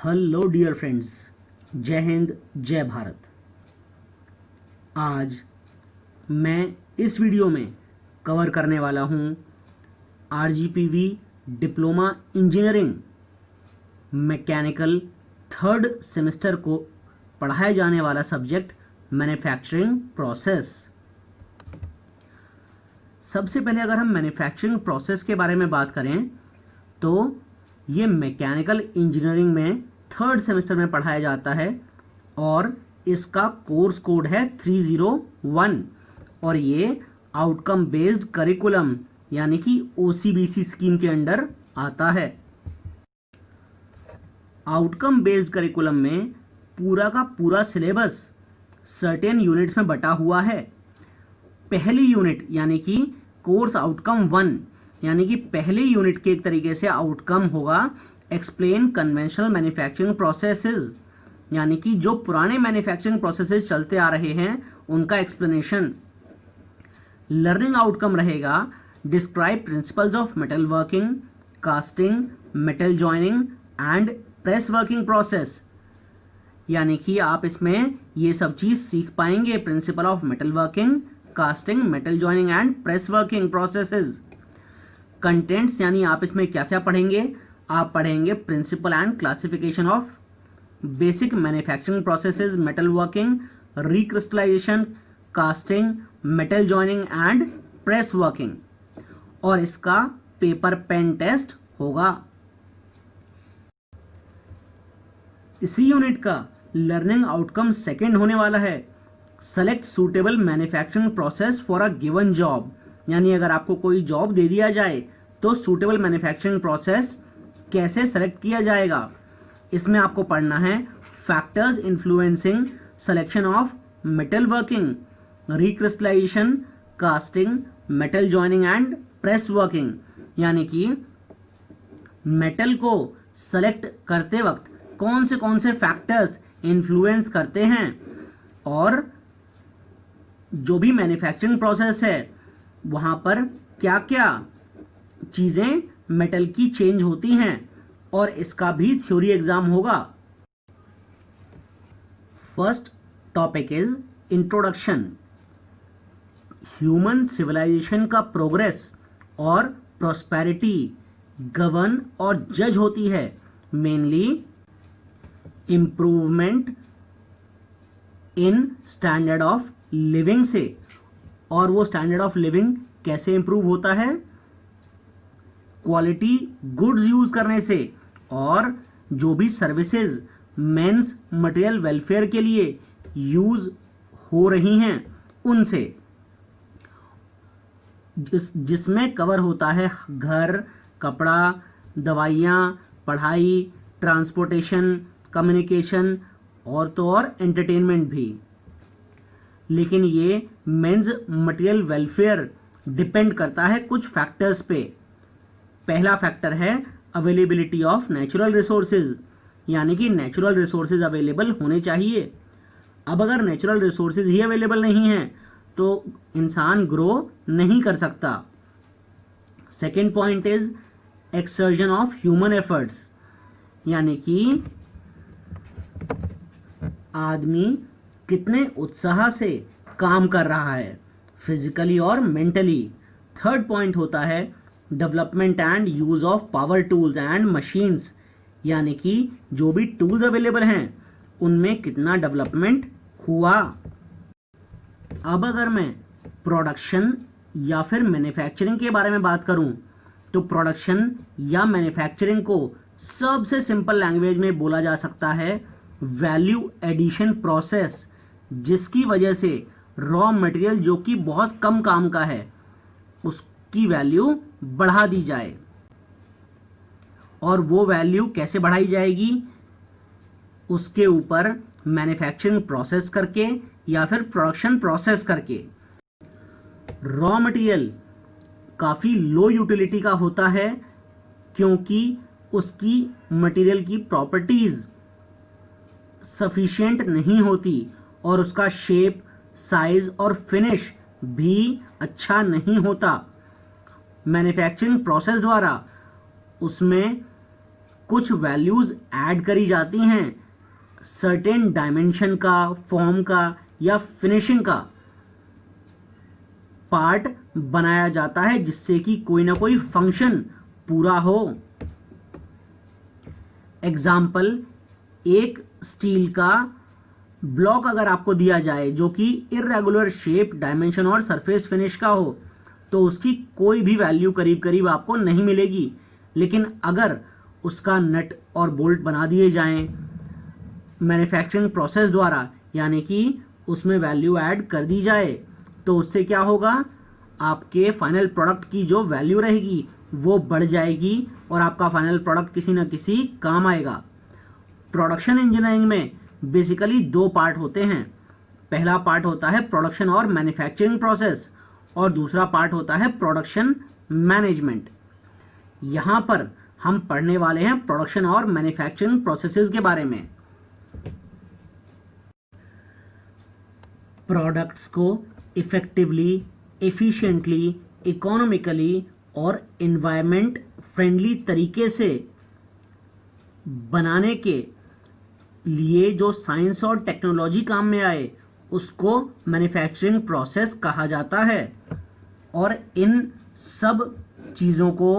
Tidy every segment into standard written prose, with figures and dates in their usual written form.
Hello dear friends, जय हिंद जय भारत। आज मैं इस वीडियो में कवर करने वाला हूँ RGPV diploma engineering mechanical third semester को पढ़ाया जाने वाला सब्जेक्ट मैन्युफैक्चरिंग प्रोसेस। सबसे पहले अगर हम मैन्युफैक्चरिंग प्रोसेस के बारे में बात करें तो ये मैकेनिकल इंजीनियरिंग में थर्ड सेमेस्टर में पढ़ाया जाता है और इसका कोर्स कोड है 301 और ये आउटकम बेस्ड करिकुलम यानी कि ओसीबीसी स्कीम के अंडर आता है। आउटकम बेस्ड करिकुलम में पूरा का पूरा सिलेबस सर्टेन यूनिट्स में बटा हुआ है। पहली यूनिट यानी कि कोर्स आउटकम 1 यानी कि पहली यूनिट के एक तरीके से आउटकम होगा एक्सप्लेन कन्वेंशनल मैन्युफैक्चरिंग प्रोसेसेस, यानी कि जो पुराने मैन्युफैक्चरिंग प्रोसेसेस चलते आ रहे हैं उनका एक्सप्लेनेशन। लर्निंग आउटकम रहेगा describe principles of metal working, casting, metal joining and press working process, यानी कि आप इसमें ये सब चीज सीख पाएंगे। Principle of metal working, casting, metal joining and press working processes. Contents यानी आप इसमें क्या क्या पढ़ेंगे, आप पढ़ेंगे principle and classification of basic manufacturing processes, metal working, recrystallization, casting, metal joining and press working, और इसका पेपर पेन टेस्ट होगा। इसी यूनिट का लर्निंग आउटकम सेकंड होने वाला है select suitable manufacturing process for a given job, यानी अगर आपको कोई जॉब दे दिया जाए तो सूटेबल मैन्युफैक्चरिंग प्रोसेस कैसे सेलेक्ट किया जाएगा। इसमें आपको पढ़ना है factors influencing selection of metal working, recrystallization, casting, metal joining and press working, यानी कि मेटल को सेलेक्ट करते वक्त कौन से फैक्टर्स इन्फ्लुएंस करते हैं और जो भी मैन्युफैक्चरिंग प्रोसेस है वहां पर क्या क्या चीजें मेटल की चेंज होती हैं, और इसका भी थ्योरी एग्जाम होगा। First topic is introduction. Human civilization का प्रोग्रेस और प्रॉस्पेरिटी गवर्न और जज होती है mainly improvement in standard of living से। और वो स्टैंडर्ड ऑफ लिविंग कैसे इंप्रूव होता है, क्वालिटी गुड्स यूज करने से और जो भी सर्विसेज मेंस मटेरियल वेलफेयर के लिए यूज हो रही हैं उनसे, जिसमें कवर होता है घर, कपड़ा, दवाइयाँ, पढ़ाई, ट्रांसपोर्टेशन, कम्युनिकेशन और तो और एंटरटेनमेंट भी। लेकिन ये मेंस मटेरियल वेलफेयर डिपेंड करता है कुछ फैक्टर्स पे। पहला फैक्टर है अवेलेबिलिटी ऑफ नेचुरल रिसोर्सेज, यानी कि नेचुरल रिसोर्सेज अवेलेबल होने चाहिए। अब अगर नेचुरल रिसोर्सेज ही अवेलेबल नहीं है तो इंसान ग्रो नहीं कर सकता। Second point is exertion of human efforts, यानी कि आदमी कितने उत्साह से काम कर रहा है फिजिकली और मेंटली। थर्ड पॉइंट होता है development and use of power tools and machines, यानी कि जो भी टूल्स अवेलेबल हैं उनमें कितना डेवलपमेंट हुआ। अब अगर मैं प्रोडक्शन या फिर मैन्युफैक्चरिंग के बारे में बात करूं तो प्रोडक्शन या मैन्युफैक्चरिंग को सबसे सिंपल लैंग्वेज में बोला जा सकता है वैल्यू एडिशन प्रोसेस, जिसकी वजह से रॉ मटेरियल जो कि बहुत कम काम का है उसकी वैल्यू बढ़ा दी जाए। और वो वैल्यू कैसे बढ़ाई जाएगी, उसके ऊपर मैन्युफैक्चरिंग प्रोसेस करके या फिर प्रोडक्शन प्रोसेस करके। रॉ मटेरियल काफ़ी लो यूटिलिटी का होता है क्योंकि उसकी मटेरियल की प्रॉपर्टीज सफिशिएंट नहीं होती और उसका शेप, साइज और फिनिश भी अच्छा नहीं होता। मैन्युफैक्चरिंग प्रोसेस द्वारा उसमें कुछ वैल्यूज ऐड करी जाती हैं, सर्टेन डायमेंशन का, फॉर्म का या फिनिशिंग का पार्ट बनाया जाता है जिससे कि कोई ना कोई फंक्शन पूरा हो। एग्जाम्पल, एक स्टील का ब्लॉक अगर आपको दिया जाए जो कि इर्रेगुलर शेप, डायमेंशन और सरफेस फिनिश का हो तो उसकी कोई भी वैल्यू करीब करीब आपको नहीं मिलेगी। लेकिन अगर उसका नट और बोल्ट बना दिए जाएं मैन्युफैक्चरिंग प्रोसेस द्वारा, यानी कि उसमें वैल्यू ऐड कर दी जाए, तो उससे क्या होगा, आपके फाइनल प्रोडक्ट की जो वैल्यू रहेगी वो बढ़ जाएगी और आपका फाइनल प्रोडक्ट किसी न किसी काम आएगा। प्रोडक्शन इंजीनियरिंग में बेसिकली दो पार्ट होते हैं। पहला पार्ट होता है प्रोडक्शन और मैन्युफैक्चरिंग प्रोसेस और दूसरा पार्ट होता है प्रोडक्शन मैनेजमेंट। यहाँ पर हम पढ़ने वाले हैं प्रोडक्शन और मैन्युफैक्चरिंग प्रोसेसेस के बारे में। प्रोडक्ट्स को इफेक्टिवली, एफिशिएंटली, इकोनॉमिकली और एनवायरनमेंट फ्रेंडली तरीके से बनाने के लिए जो साइंस और टेक्नोलॉजी काम में आए उसको मैन्युफैक्चरिंग प्रोसेस कहा जाता है। और इन सब चीज़ों को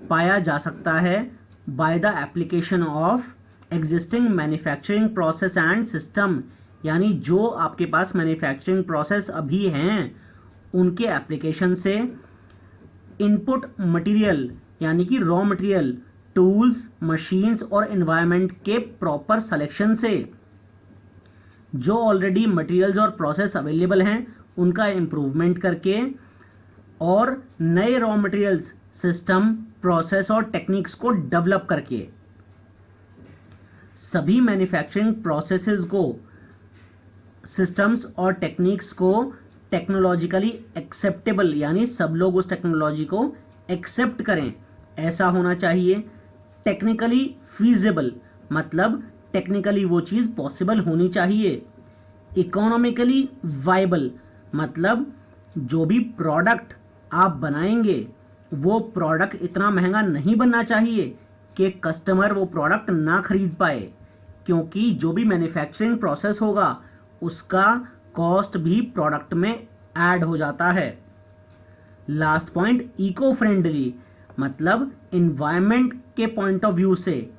पाया जा सकता है by the application of existing manufacturing process and system, यानी जो आपके पास मैन्युफैक्चरिंग प्रोसेस अभी हैं उनके एप्लीकेशन से, इनपुट मटेरियल यानी कि रॉ मटेरियल, टूल्स, मशीन्स और एनवायरनमेंट के प्रॉपर सिलेक्शन से, जो ऑलरेडी मटेरियल्स और प्रोसेस अवेलेबल हैं उनका इम्प्रूवमेंट करके और नए रॉ मटेरियल्स, सिस्टम, प्रोसेस और टेक्निक्स को डेवलप करके सभी मैन्युफैक्चरिंग प्रोसेसेस को, सिस्टम्स और टेक्निक्स को टेक्नोलॉजिकली एक्सेप्टेबल, यानी सब लोग उस टेक्नोलॉजी को एक्सेप्ट करें ऐसा होना चाहिए। टेक्निकली फीजिबल, मतलब टेक्निकली वो चीज़ पॉसिबल होनी चाहिए। इकोनॉमिकली वाइबल, मतलब जो भी प्रोडक्ट आप बनाएंगे वो प्रोडक्ट इतना महंगा नहीं बनना चाहिए कि कस्टमर वो प्रोडक्ट ना खरीद पाए, क्योंकि जो भी मैन्युफैक्चरिंग प्रोसेस होगा उसका कॉस्ट भी प्रोडक्ट में ऐड हो जाता है। लास्ट पॉइंट, इको फ्रेंडली, मतलब इन्वायरमेंट के पॉइंट ऑफ व्यू से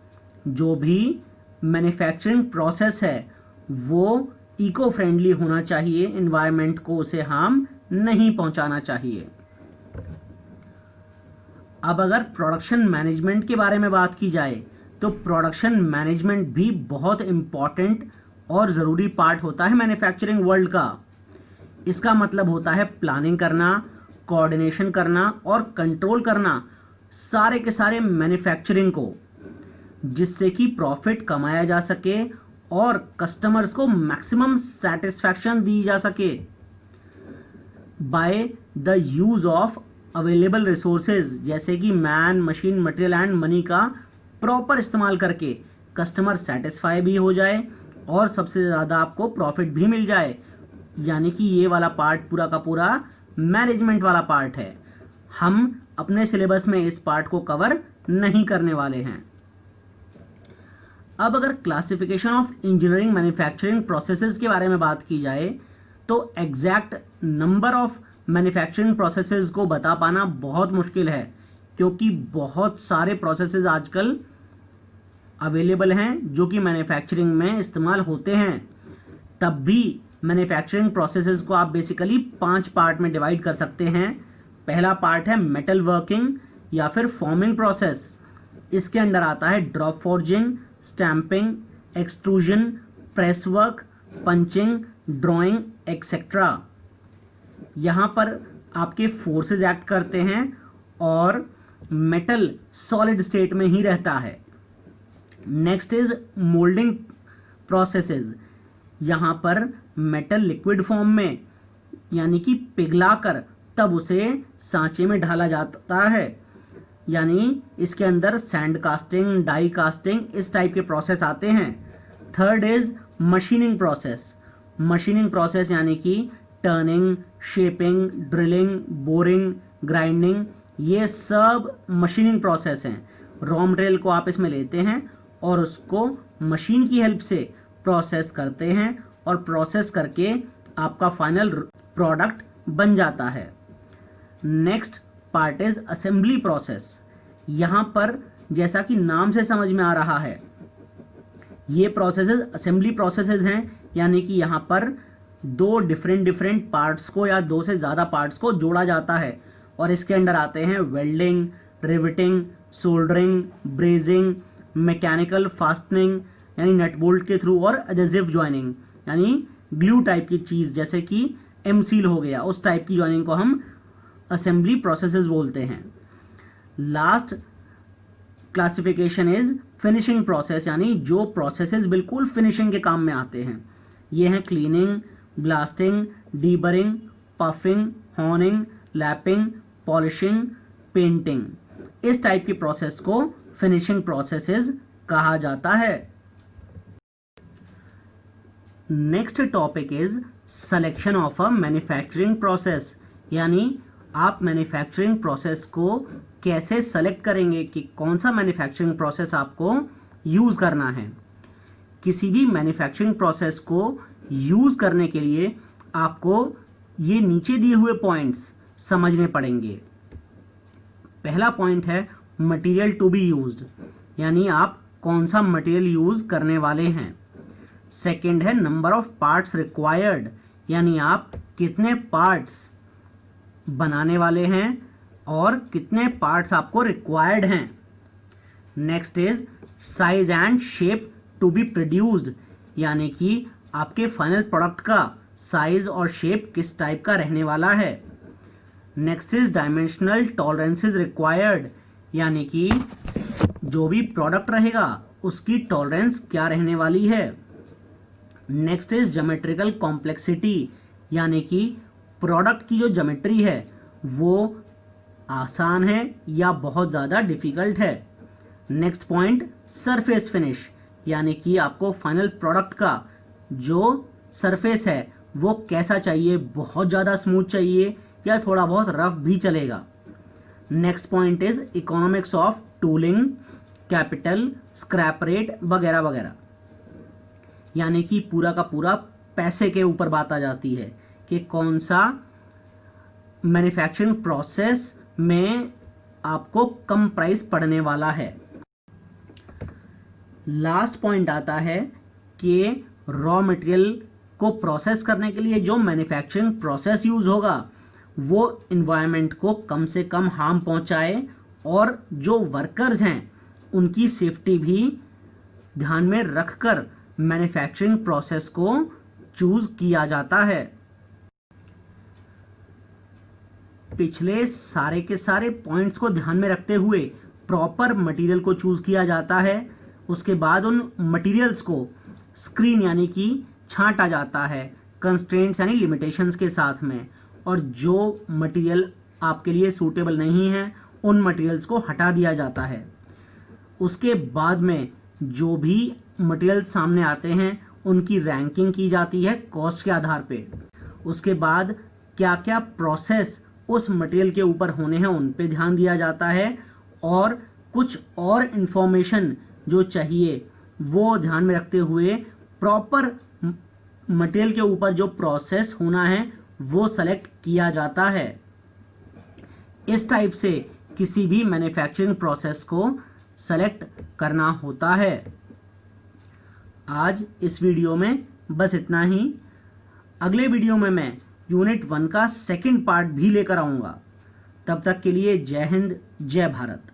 जो भी मैन्युफैक्चरिंग प्रोसेस है वो इको फ्रेंडली होना चाहिए, इन्वायरमेंट को उसे हार्म नहीं पहुंचाना चाहिए। अब अगर प्रोडक्शन मैनेजमेंट के बारे में बात की जाए तो प्रोडक्शन मैनेजमेंट भी बहुत इम्पॉर्टेंट और ज़रूरी पार्ट होता है मैन्युफैक्चरिंग वर्ल्ड का। इसका मतलब होता है प्लानिंग करना, कोऑर्डिनेशन करना और कंट्रोल करना सारे के सारे मैन्युफैक्चरिंग को, जिससे कि प्रॉफिट कमाया जा सके और कस्टमर्स को मैक्सिमम सेटिस्फैक्शन दी जा सके by the use of available resources, जैसे कि man, machine, material and money का प्रॉपर इस्तेमाल करके कस्टमर सेटिस्फाई भी हो जाए और सबसे ज़्यादा आपको प्रॉफिट भी मिल जाए। यानी कि ये वाला पार्ट पूरा का पूरा मैनेजमेंट वाला पार्ट है। हम अपने सिलेबस में इस पार्ट को कवर नहीं करने वाले हैं। अब अगर classification of engineering manufacturing processes के बारे में बात की जाए तो exact number of manufacturing processes को बता पाना बहुत मुश्किल है, क्योंकि बहुत सारे प्रोसेसेस आजकल अवेलेबल हैं जो कि मैन्युफैक्चरिंग में इस्तेमाल होते हैं। तब भी मैन्युफैक्चरिंग प्रोसेसेस को आप बेसिकली 5 पार्ट में डिवाइड कर सकते हैं। पहला पार्ट है मेटल वर्किंग या फिर फॉर्मिंग प्रोसेस। इसके अंडर आता है drop forging, stamping, extrusion, press work, punching, drawing etcetera. यहाँ पर आपके फोर्सेस एक्ट करते हैं और मेटल सॉलिड स्टेट में ही रहता है। Next is moulding processes. यहाँ पर मेटल लिक्विड फॉर्म में यानी कि पिघलाकर तब उसे सांचे में ढाला जाता है, यानी इसके अंदर सैंड कास्टिंग, डाई कास्टिंग, इस टाइप के प्रोसेस आते हैं। Third is machining process. Machining process यानी कि turning, shaping, drilling, boring, grinding, ये सब मशीनिंग प्रोसेस हैं। रॉ मटेरियल को आप इसमें लेते हैं और उसको मशीन की हेल्प से प्रोसेस करते हैं और प्रोसेस करके आपका फाइनल प्रोडक्ट बन जाता है। Next part is assembly process. यहाँ पर जैसा कि नाम से समझ में आ रहा है, ये प्रोसेसेस असेंबली प्रोसेसेस हैं, यानी कि यहाँ पर दो डिफरेंट पार्ट्स को या दो से ज़्यादा पार्ट्स को जोड़ा जाता है और इसके अंडर आते हैं welding, riveting, soldering, brazing, mechanical fastening यानी नट बोल्ट के थ्रू, और एडहेसिव ज्वाइनिंग यानी ग्लू टाइप की चीज़ जैसे कि एमसील हो गया, उस टाइप की ज्वाइनिंग को हम असेंबली प्रोसेसेस बोलते हैं। Last classification is finishing process, यानी जो प्रोसेसेस बिल्कुल फिनिशिंग के काम में आते हैं। ये हैं cleaning, blasting, deburring, puffing, horning, lapping, polishing, painting. इस टाइप की प्रोसेस को फिनिशिंग प्रोसेसेस कहा जाता है। Next topic is selection of a manufacturing process, यानी आप मैन्युफैक्चरिंग प्रोसेस को कैसे सेलेक्ट करेंगे कि कौन सा मैन्युफैक्चरिंग प्रोसेस आपको यूज़ करना है। किसी भी मैन्युफैक्चरिंग प्रोसेस को यूज़ करने के लिए आपको ये नीचे दिए हुए पॉइंट्स समझने पड़ेंगे। पहला पॉइंट है मटेरियल टू बी यूज्ड, यानी आप कौन सा मटेरियल यूज़ करने वाले हैं। सेकंड है नंबर ऑफ पार्ट्स रिक्वायर्ड, यानी आप कितने पार्ट्स बनाने वाले हैं और कितने पार्ट्स आपको रिक्वायर्ड हैं। Next is size and shape to be produced, यानी कि आपके फाइनल प्रोडक्ट का साइज और शेप किस टाइप का रहने वाला है। Next is dimensional tolerances required, यानी कि जो भी प्रोडक्ट रहेगा उसकी टॉलरेंस क्या रहने वाली है। नेक्स्ट इज ज्योमेट्रिकल कॉम्प्लेक्सिटी, यानी कि प्रोडक्ट की जो ज्योमेट्री है वो आसान है या बहुत ज़्यादा डिफ़िकल्ट है। नेक्स्ट पॉइंट सरफेस फिनिश, यानी कि आपको फाइनल प्रोडक्ट का जो सरफेस है वो कैसा चाहिए, बहुत ज़्यादा स्मूथ चाहिए या थोड़ा बहुत रफ भी चलेगा। Next point is economics of tooling, capital, scrap rate वगैरह वगैरह, यानी कि पूरा का पूरा पैसे के ऊपर बात आ जाती है कि कौन सा मैन्युफैक्चरिंग प्रोसेस में आपको कम प्राइस पड़ने वाला है। लास्ट पॉइंट आता है कि रॉ मटेरियल को प्रोसेस करने के लिए जो मैन्युफैक्चरिंग प्रोसेस यूज़ होगा वो इन्वायरमेंट को कम से कम हार्म पहुंचाए और जो वर्कर्स हैं उनकी सेफ्टी भी ध्यान में रखकर मैन्युफैक्चरिंग प्रोसेस को चूज़ किया जाता है। पिछले सारे के सारे पॉइंट्स को ध्यान में रखते हुए प्रॉपर मटेरियल को चूज़ किया जाता है। उसके बाद उन मटेरियल्स को स्क्रीन यानी कि छांटा जाता है कंस्ट्रेंट्स यानी लिमिटेशंस के साथ में, और जो मटेरियल आपके लिए सूटेबल नहीं है उन मटेरियल्स को हटा दिया जाता है। उसके बाद में जो भी मटेरियल सामने आते हैं उनकी रैंकिंग की जाती है कॉस्ट के आधार पे। उसके बाद क्या क्या प्रोसेस उस मटेरियल के ऊपर होने हैं उन पे ध्यान दिया जाता है, और कुछ और इन्फॉर्मेशन जो चाहिए वो ध्यान में रखते हुए प्रॉपर मटेरियल के ऊपर जो प्रोसेस होना है वो सेलेक्ट किया जाता है। इस टाइप से किसी भी मैन्युफैक्चरिंग प्रोसेस को सेलेक्ट करना होता है। आज इस वीडियो में बस इतना ही। अगले वीडियो में मैं यूनिट 1 का सेकंड पार्ट भी लेकर आऊँगा। तब तक के लिए जय हिंद, जय भारत।